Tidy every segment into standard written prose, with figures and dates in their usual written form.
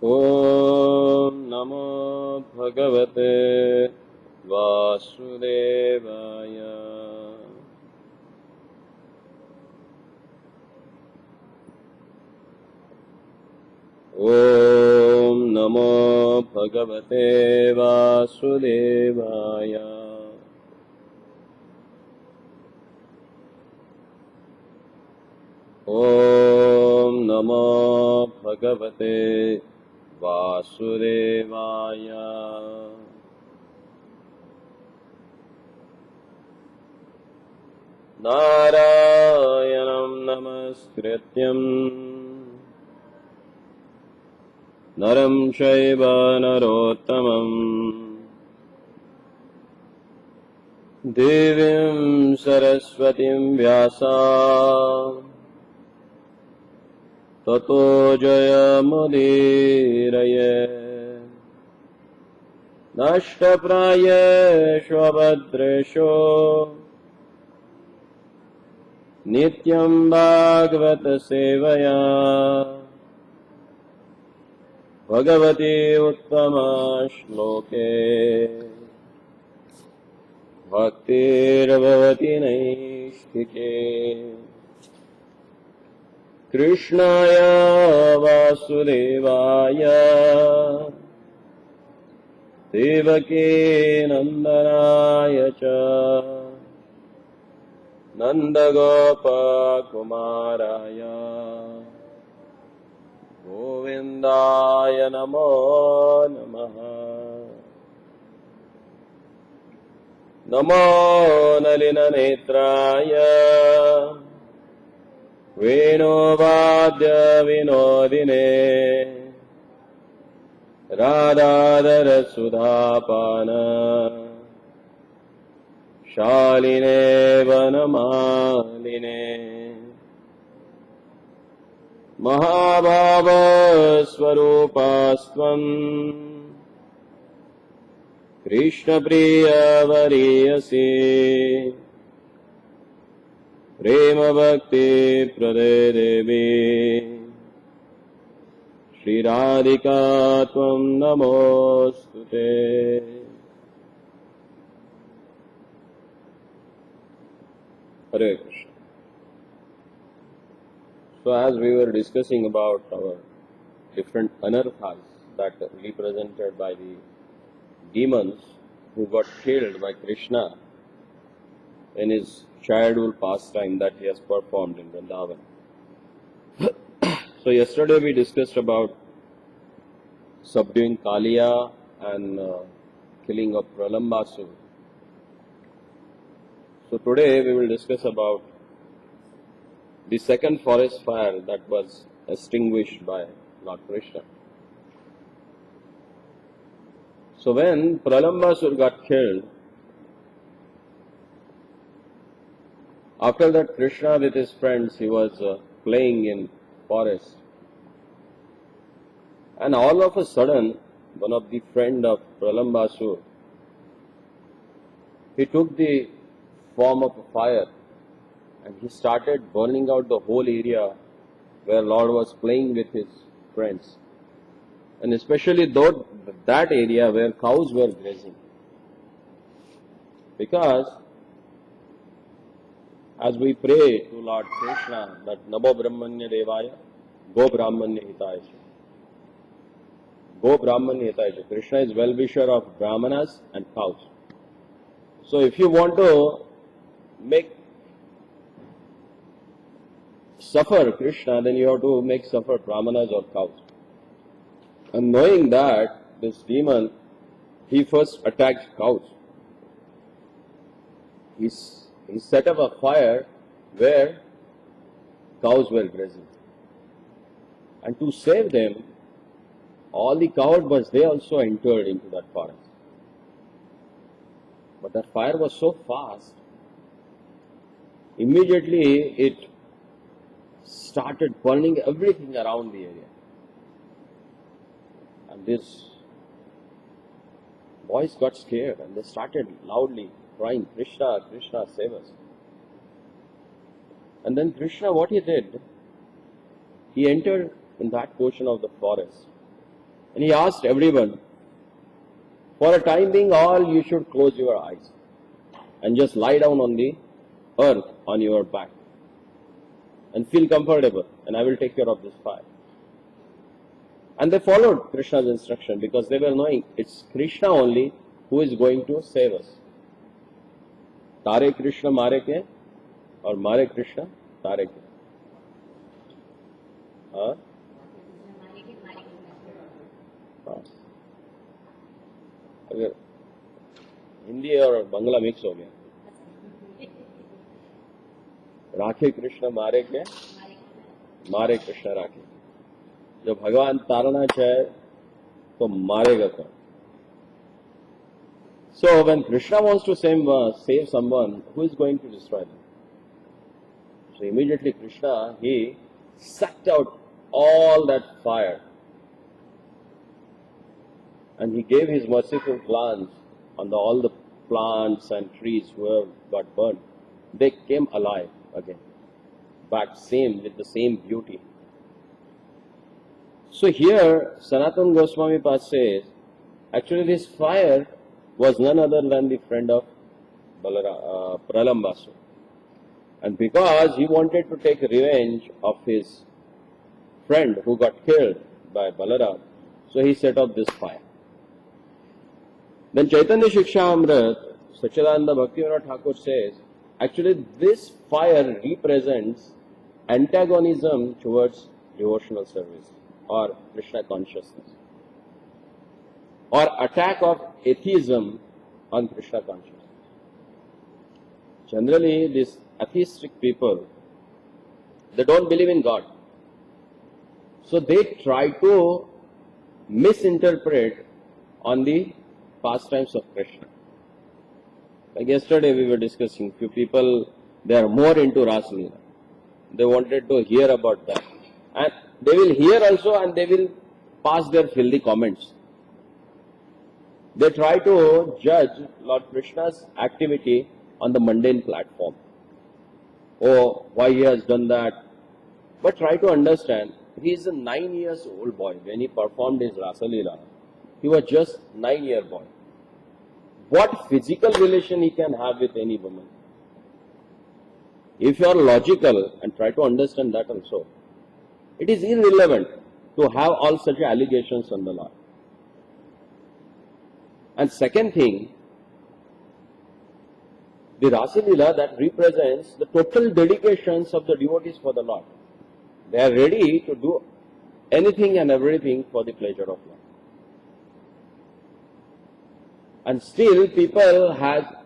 ॐ नमो भगवते वासुदेवाय। ॐ नमो भगवते वासुदेवाय। ॐ नमो भगवते वासुदेवाय। नारायणं नमस्कृत्यं नरं चैव नरोत्तमं देवीं सरस्वतीं व्यासं ततो जयमुदीरये। नष्टप्रायेषु अभद्रेषु नित्यं भागवत सेवया भगवती उत्तमा श्लोके भक्तिर्भवति नैष्ठिके। कृष्णाय वासुदेवाय देवकी नन्दनाय च नन्दगोपकुमाराय गोविन्दाय नमो नमः। नमो नलिननेत्राय वेणुवाद्यविनोदिने राधाधरसुधापान शालिने वनमालिने महाभावस्वरूपास्त्वं कृष्णप्रियवरीयसी प्रेमभक्तिप्रदे देवी श्रीराधिका त्वं नमोऽस्तुते। Hare Krishna. So as we were discussing about our different anarthas that are represented by the demons who got killed by Krishna in his childhood pastime that he has performed in Vrindavan. So yesterday we discussed about subduing Kaliya and killing of Pralambasur. So today we will discuss about the second forest fire that was extinguished by Lord Krishna. So when Pralambasur got killed, after that Krishna with his friends, he was playing in forest, and all of a sudden one of the friend of Pralambasur, he took the form of a fire and he started burning out the whole area where Lord was playing with his friends, and especially that area where cows were grazing. Because as we pray to Lord Krishna that Namo Brahmanya Devaya, Go Brahmanya Hitaya. Go Brahmanya Hitaya. Krishna is well-wisher of Brahmanas and cows. So if you want to make suffer Krishna, then you have to make suffer Brahmanas or cows. And knowing that, this demon, he first attacked cows. He set up a fire where cows were grazing. And to save them, all the cowherds, they also entered into that forest. But that fire was so fast, immediately it started burning everything around the area. And these boys got scared and they started loudly crying, Krishna, Krishna, save us. And then Krishna, what he did, he entered in that portion of the forest And he asked everyone, for a time being, all you should close your eyes and just lie down on the earth on your back and feel comfortable, and I will take care of this fire. And they followed Krishna's instruction because they were knowing it's Krishna only who is going to save us. Tare Krishna mare ke, or mare Krishna tare ke. हाँ? हाँ. अगर हिंदी और Bangla mix हो गया, राखे कृष्ण मारे के, मारे कृष्ण राखे. जब भगवान तारना चाहे तो मारेगा कौन? So when Krishna wants to save someone, who is going to destroy them? So immediately Krishna, he sucked out all that fire and he gave his merciful glance on all the plants and trees who have got burned. They came alive again, back with the same beauty. So here Sanatana Goswami Pad says, actually this fire was none other than the friend of Pralambasu. And because he wanted to take revenge of his friend who got killed by Balaram, so he set up this fire. Then Chaitanya Shikshamrit, Sachidananda Bhaktivinoda Thakur says, actually this fire represents antagonism towards devotional service or Krishna consciousness, or attack of atheism on Krishna consciousness. Generally, these atheistic people, they don't believe in God. So they try to misinterpret on the pastimes of Krishna. Like yesterday we were discussing, few people, they are more into Rasa Leela. They wanted to hear about that. And they will hear also and they will pass their filthy comments. They try to judge Lord Krishna's activity on the mundane platform. Oh, why he has done that. But try to understand, he is a 9-year-old boy. When he performed his Rasa Leela, he was just 9-year-old boy. What physical relation he can have with any woman? If you are logical and try to understand that also, it is irrelevant to have all such allegations on the Lord. And second thing, the Rasa Leela that represents the total dedications of the devotees for the Lord. They are ready to do anything and everything for the pleasure of Lord. And still people have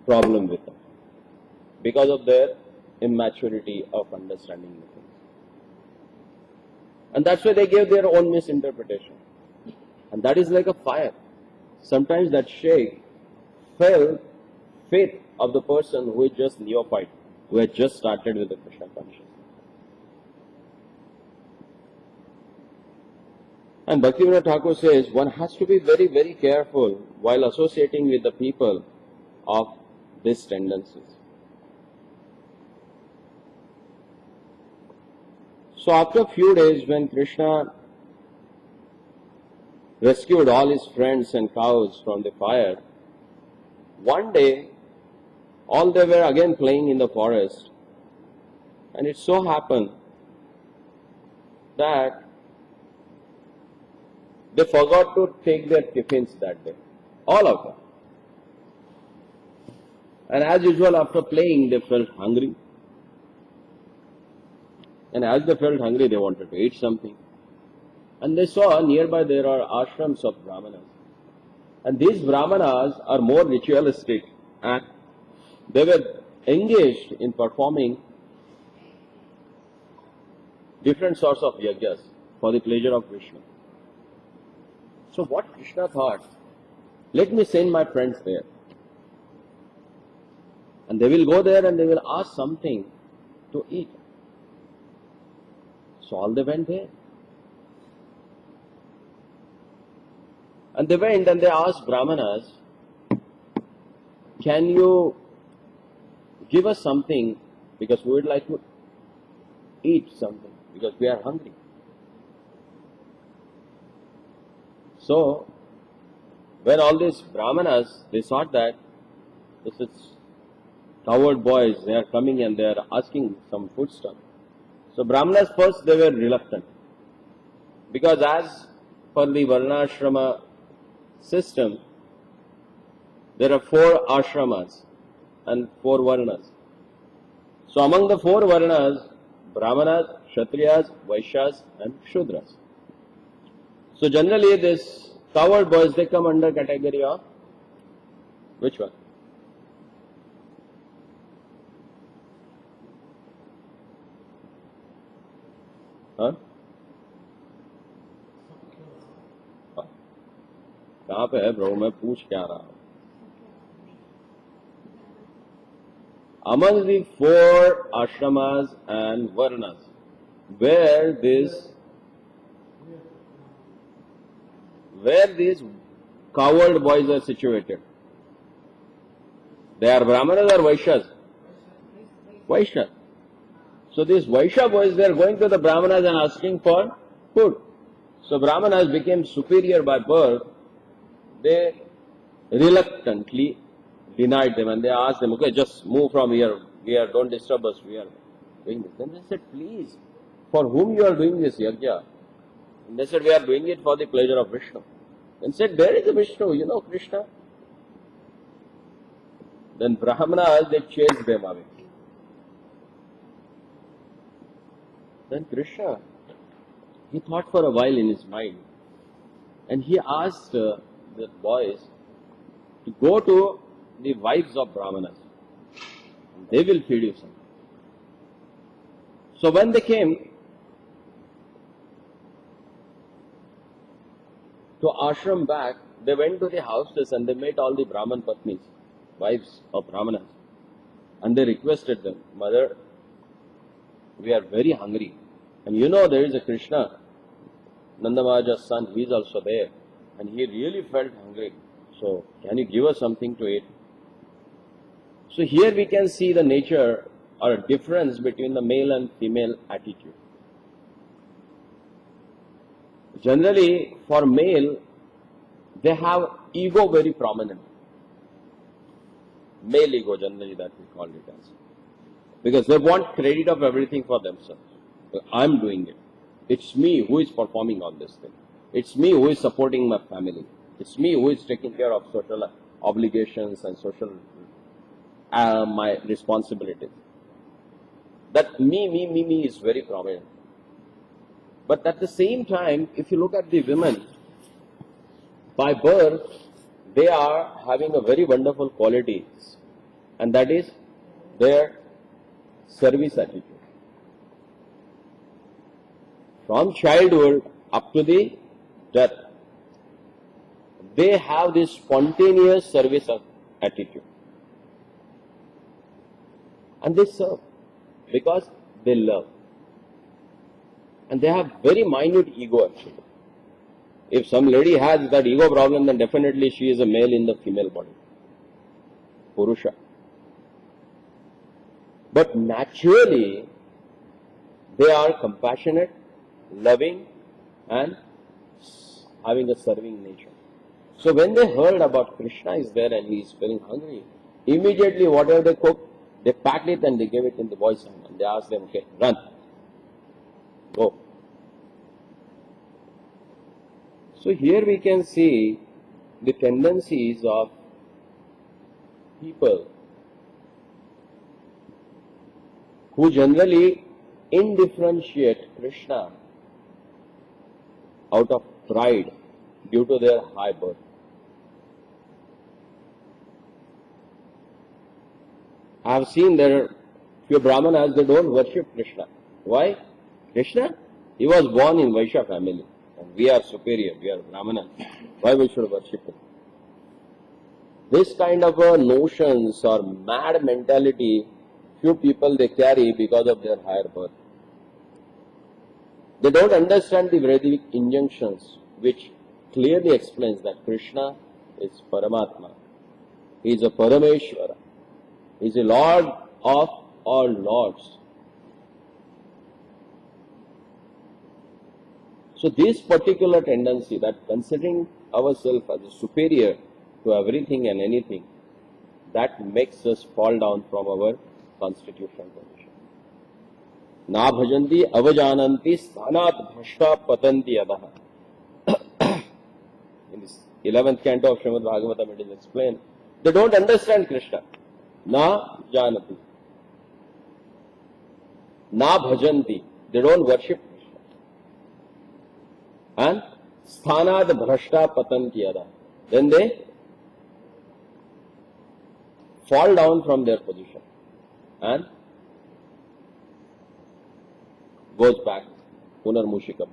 problem with them because of their immaturity of understanding the things. And that's why they gave their own misinterpretation. And that is like a fire. Sometimes that shake fell faith of the person who is just neophyte, who has just started with the Krishna consciousness. And Bhaktivinoda Thakur says, one has to be very, very careful while associating with the people of these tendencies. So after a few days, when Krishna rescued all his friends and cows from the fire, one day, all they were again playing in the forest, and it so happened that they forgot to take their tiffins that day, all of them. And as usual, after playing, they felt hungry. And as they felt hungry, they wanted to eat something. And they saw nearby there are ashrams of Brahmanas. And these Brahmanas are more ritualistic and they were engaged in performing different sorts of yajnas for the pleasure of Krishna. So what Krishna thought, let me send my friends there. And they will go there and they will ask something to eat. So all they went there. And they went and they asked Brahmanas, can you give us something because we would like to eat something because we are hungry. So, when all these Brahmanas, they thought that this is coward boys, they are coming and they are asking some food stuff. So Brahmanas first they were reluctant, because as per the Varnashrama system, there are 4 ashramas and 4 Varnas. So among the 4 Varnas, Brahmanas, Kshatriyas, Vaishyas and Shudras. So generally this coward boys, they come under category of which one? हाँ? कहाँ पे है bro, मैं पूछ क्या रहा हूँ. Among the 4 ashramas and varnas, where these coward boys are situated, they are Brahmanas or Vaishyas? Vaishyas. So these Vaishya boys, they are going to the Brahmanas and asking for food. So Brahmanas became superior by birth. They reluctantly denied them and they asked them, okay, just move from here, don't disturb us, we are doing this. Then they said, please, for whom you are doing this yajna? And they said, we are doing it for the pleasure of Vishnu. Then said, where is the Vishnu? You know Krishna? Then Brahmanas, they chased them away. Then Krishna, he thought for a while in his mind and he asked the boys to go to the wives of Brahmanas. They will feed you something. So when they came to ashram back, they went to the houses and they met all the Brahman Patnis, wives of Brahmanas. And they requested them, Mother, we are very hungry. And you know there is a Krishna, Nanda Maharaj's son, he is also there. And he really felt hungry. So can you give us something to eat? So here we can see the nature or a difference between the male and female attitude. Generally, for male, they have ego very prominent. Male ego, generally, that we call it as. Because they want credit of everything for themselves. I'm doing it. It's me who is performing all this thing. It's me who is supporting my family. It's me who is taking care of social obligations and social my responsibilities. That me is very prominent. But at the same time, if you look at the women, by birth, they are having a very wonderful quality, and that is their service attitude. From childhood up to the death, they have this spontaneous service attitude. And they serve because they love. And they have very minute ego actually. If some lady has that ego problem, then definitely she is a male in the female body. Purusha. But naturally, they are compassionate, loving, and having a serving nature. So when they heard about Krishna is there and he is feeling hungry, immediately whatever they cooked, they packed it and they gave it in the boy's hand. And they asked them, okay, run. Go. So here we can see the tendencies of people who generally indifferentiate Krishna out of pride due to their high birth. I have seen there few Brahmanas, they don't worship Krishna. Why? Krishna, he was born in Vaishya family. And we are superior, we are Brahmanas. Why we should worship him? This kind of notions or mad mentality, few people they carry because of their higher birth. They don't understand the Vedic injunctions, which clearly explains that Krishna is Paramatma. He is a Parameshwara. He is a Lord of all Lords. So this particular tendency that considering ourselves as a superior to everything and anything, that makes us fall down from our constitutional position. Na bhajanti avajananti sthanat bhrashta patanti adaha. In this 11th canto of Srimad Bhagavatam it is explained. They don't understand Krishna. Na janati. Na bhajanti. They don't worship Krishna. And sthanat bhrashta patanti adaha. Then they fall down from their position and goes back punarmushikam.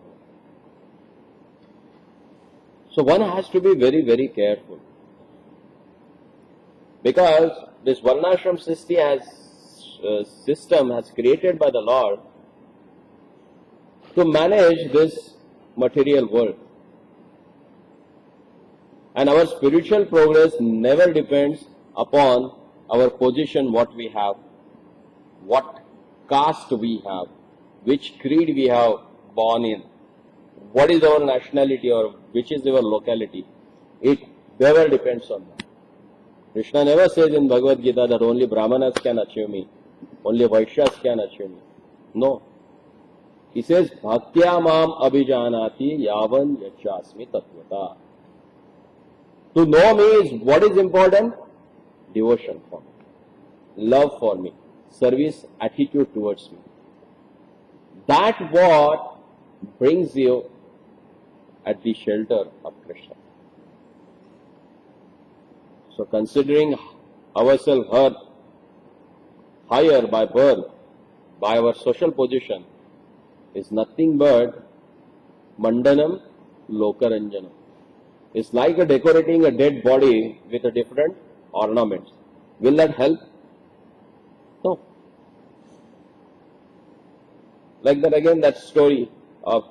So one has to be very, very careful, because this varnashram system has created by the Lord to manage this material world. And our spiritual progress never depends upon our position, what we have, what caste we have, which creed we have born in, what is our nationality or which is our locality. It never depends on that. Krishna never says in Bhagavad Gita that only Brahmanas can achieve me, only Vaishyas can achieve me. No. He says, Bhaktya mam abhijanati yavan yachasmi tatvata. To know me is what is important? Devotion for me, love for me, service attitude towards me. That what brings you at the shelter of Krishna. So considering ourselves higher by birth, by our social position, is nothing but mandanam lokaranjanam. It's like decorating a dead body with a different ornaments. Will that help? No. Like that again, that story of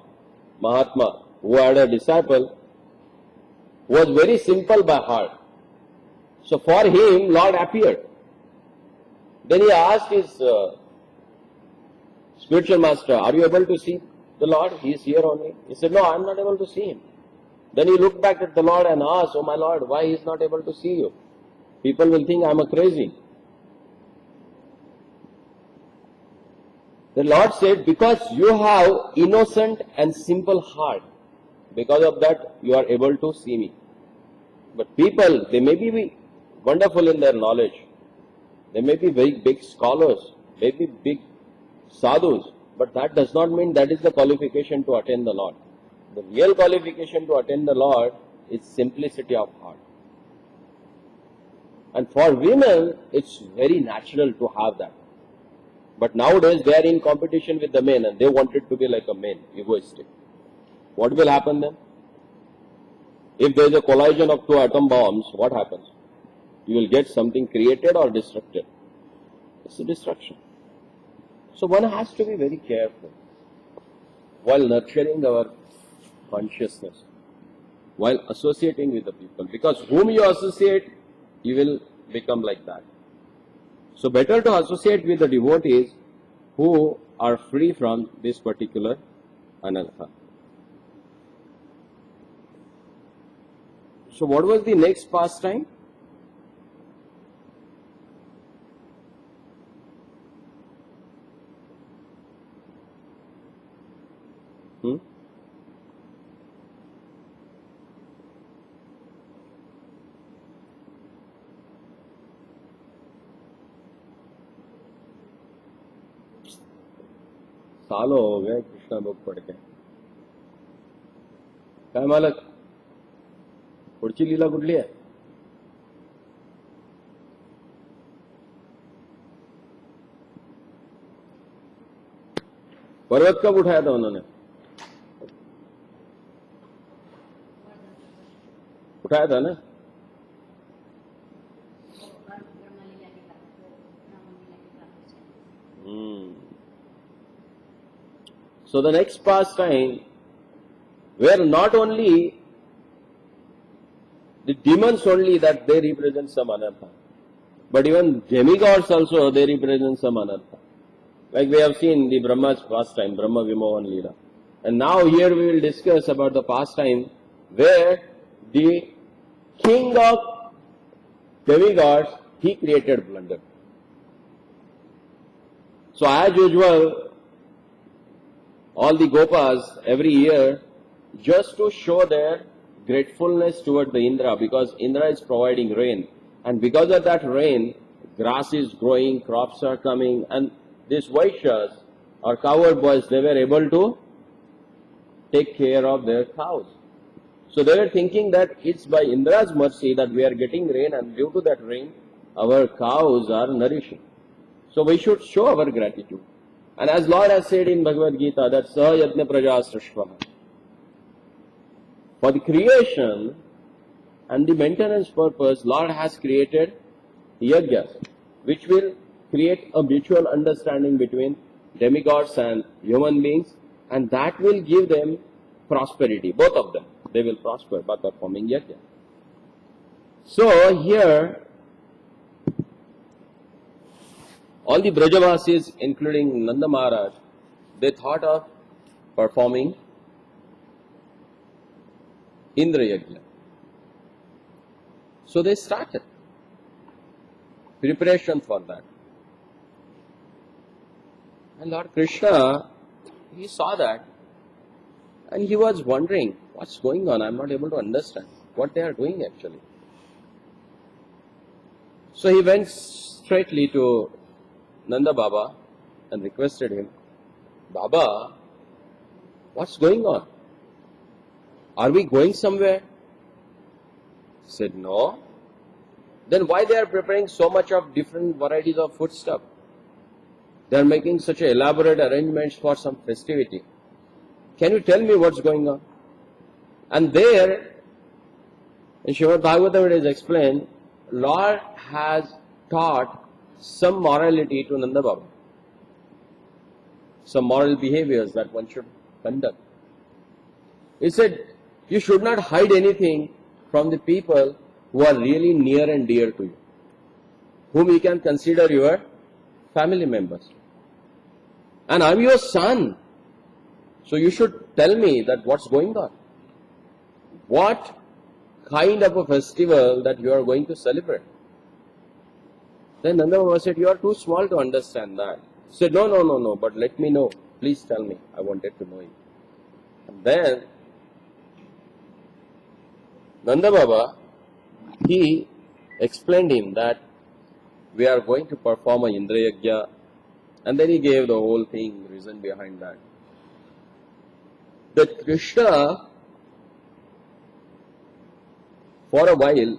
Mahatma who had a disciple who was very simple by heart. So for him, Lord appeared. Then he asked his spiritual master, are you able to see the Lord? He is here only. He said, no, I am not able to see him. Then he looked back at the Lord and asked, oh my Lord, why he is not able to see you? People will think I am a crazy. The Lord said, because you have innocent and simple heart, because of that you are able to see me. But people, they may be wonderful in their knowledge. They may be very big scholars, maybe big sadhus, but that does not mean that is the qualification to attain the Lord. The real qualification to attain the Lord is simplicity of heart. And for women, it's very natural to have that. But nowadays, they are in competition with the men and they wanted to be like a man, egoistic. What will happen then? If there is a collision of two atom bombs, what happens? You will get something created or destructed. It's a destruction. So one has to be very careful while nurturing our consciousness, while associating with the people. Because whom you associate, you will become like that. So better to associate with the devotees who are free from this particular anartha. So what was the next pastime? सालों हो गए Krishna book पढ़ के. काय मालक, पुढची लीला कुठली आहे? पर्वत कब उठाया था उन्होंने? उठाया था ना? So the next pastime, where not only the demons only that they represent some anartha, but even demigods also they represent some anartha. Like we have seen the Brahma's pastime, Brahma Vimohan Leela. And now here we will discuss about the pastime where the king of demigods, he created blunder. So as usual, all the Gopas every year, just to show their gratefulness toward the Indra, because Indra is providing rain. And because of that rain, grass is growing, crops are coming, and these Vaishyas or cowherd boys, they were able to take care of their cows. So they were thinking that it's by Indra's mercy that we are getting rain, and due to that rain, our cows are nourishing. So we should show our gratitude. And as Lord has said in Bhagavad Gita, that Sa Yajna Praja Srishvaha. For the creation and the maintenance purpose, Lord has created yajnas, which will create a mutual understanding between demigods and human beings, and that will give them prosperity, both of them. They will prosper by performing yajna. So here, all the Brajavasis, including Nanda Maharaj, they thought of performing Indra Yajna. So they started preparation for that. And Lord Krishna, he saw that and he was wondering, what's going on? I'm not able to understand what they are doing actually. So he went straightly to Nanda Baba and requested him, Baba, what's going on? Are we going somewhere? He said, no. Then why they are preparing so much of different varieties of food stuff? They are making such elaborate arrangements for some festivity. Can you tell me what's going on? And there, in Srimad Bhagavatam it is explained, Lord has taught some morality to Nanda Baba. Some moral behaviors that one should conduct. He said, you should not hide anything from the people who are really near and dear to you, whom you can consider your family members. And I'm your son, so you should tell me that what's going on. What kind of a festival that you are going to celebrate? Then Nanda Baba said, you are too small to understand that. He said, no, but let me know. Please tell me. I wanted to know it. And then Nanda Baba, he explained him that we are going to perform a Indra Yajna, and then he gave the whole thing, reason behind that. That Krishna, for a while,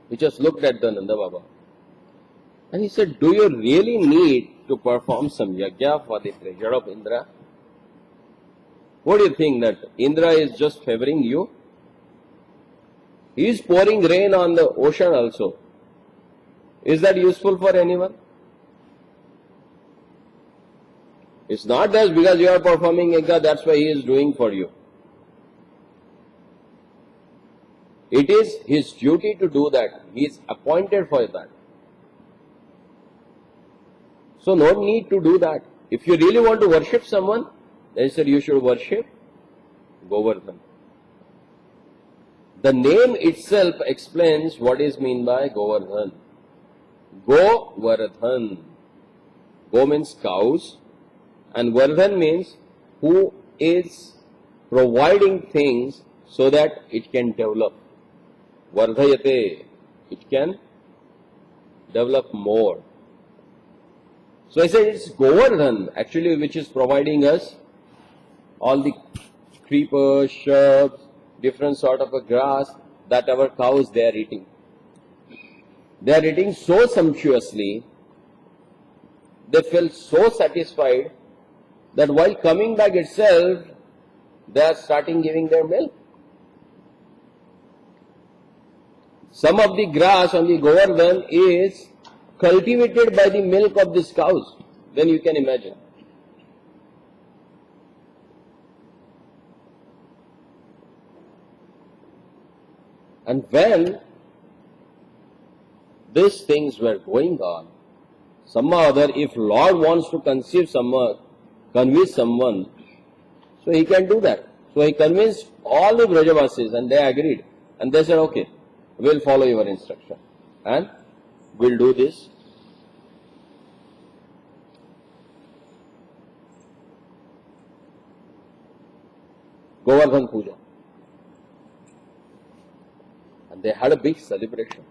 he just looked at the Nanda Baba and he said, do you really need to perform some yajna for the pleasure of Indra? What do you think, that Indra is just favoring you? He is pouring rain on the ocean also. Is that useful for anyone? It's not just because you are performing yajna, that's why he is doing for you. It is his duty to do that. He is appointed for that. So no need to do that. If you really want to worship someone, they said you should worship Govardhan. The name itself explains what is meant by Govardhan. Govardhan. Go means cows, and Vardhan means who is providing things so that it can develop. Vardhayate, it can develop more. So I said it's Govardhan actually which is providing us all the creepers, shrubs, different sort of a grass that our cows they are eating. They are eating so sumptuously, they feel so satisfied that while coming back itself, they are starting giving their milk. Some of the grass on the Govardhan is cultivated by the milk of these cows. Then you can imagine. And when these things were going on, somehow or other, if Lord wants to convince someone, So he can do that. So he convinced all the Brajavasis and they agreed. And they said, okay, we'll follow your instruction. And we'll do this. Govardhan Puja. And they had a big celebration.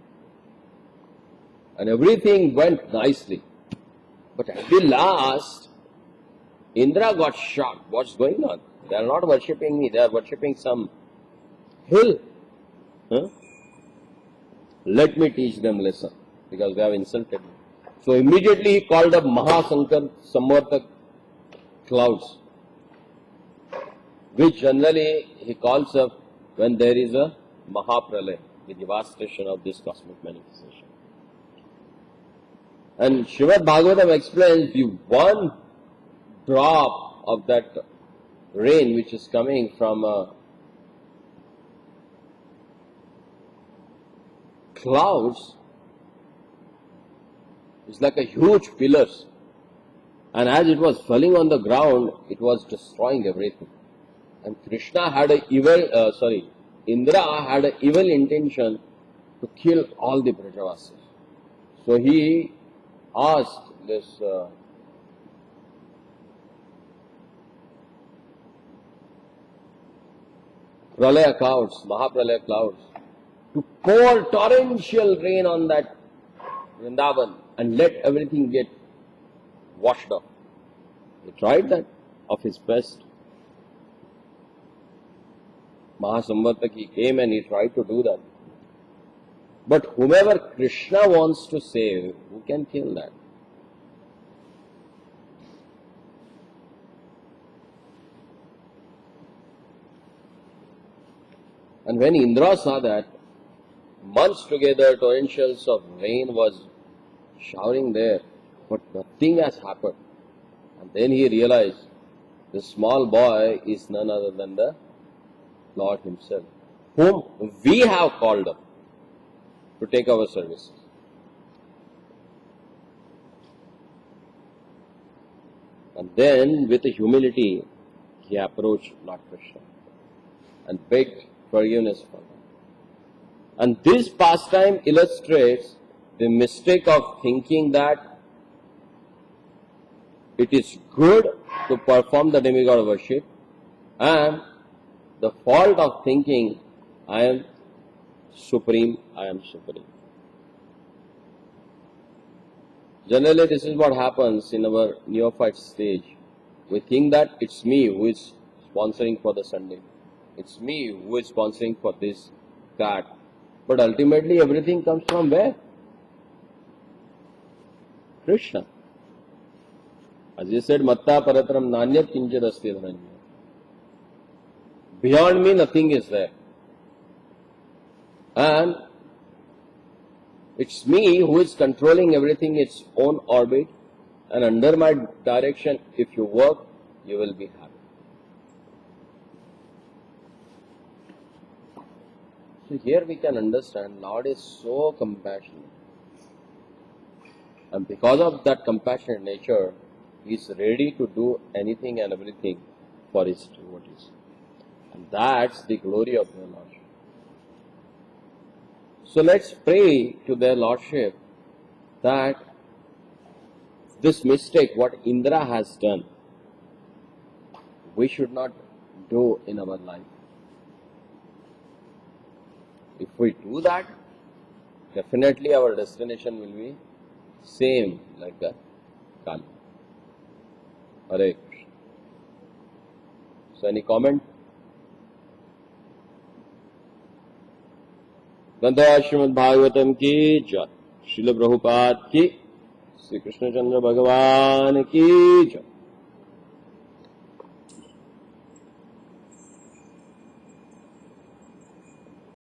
And everything went nicely. But at the last, Indra got shocked. What's going on? They are not worshipping me, they are worshipping some hill. Huh? Let me teach them lesson, because they have insulted me. So immediately he called up Mahasankar Samvartak clouds, which generally he calls up when there is a Mahapralaya, the devastation of this cosmic manifestation. And Srimad Bhagavatam explains the one drop of that rain which is coming from clouds is like a huge pillars, and as it was falling on the ground, it was destroying everything. And Krishna had a Indra had an evil intention to kill all the Brajavasis. So he asked this Pralaya clouds, Mahapralaya clouds, to pour torrential rain on that Vrindavan and let everything get washed off. He tried that of his best. Mahasamvartaki came and he tried to do that. But whomever Krishna wants to save, who can kill that? And when Indra saw that, months together torrentials of rain was showering there, but nothing has happened. And then he realized the small boy is none other than the Lord himself, whom we have called up to take our services. And then with humility, he approached Lord Krishna and begged forgiveness for them. And this pastime illustrates the mistake of thinking that it is good to perform the demigod worship, and the fault of thinking I am supreme, I am supreme. Generally, this is what happens in our neophyte stage. We think that it's me who is sponsoring for the Sunday. It's me who is sponsoring for this, that. But ultimately, everything comes from where? Krishna. As he said, Matta paratram nanyat kinchid asti dhananya. Beyond me, nothing is there. And it's me who is controlling everything in its own orbit, and under my direction, if you work, you will be happy. So here we can understand Lord is so compassionate. And because of that compassionate nature, He is ready to do anything and everything for His devotees. And that's the glory of their Lordship. So let's pray to their Lordship that this mistake, what Indra has done, we should not do in our life. If we do that, definitely our destination will be same like that. Kali. Hare Krishna. So any comment? ग्रंथ श्रीमद् भागवतम की जय, श्रील प्रभुपाद की, श्री कृष्ण चंद्र भगवान की जय।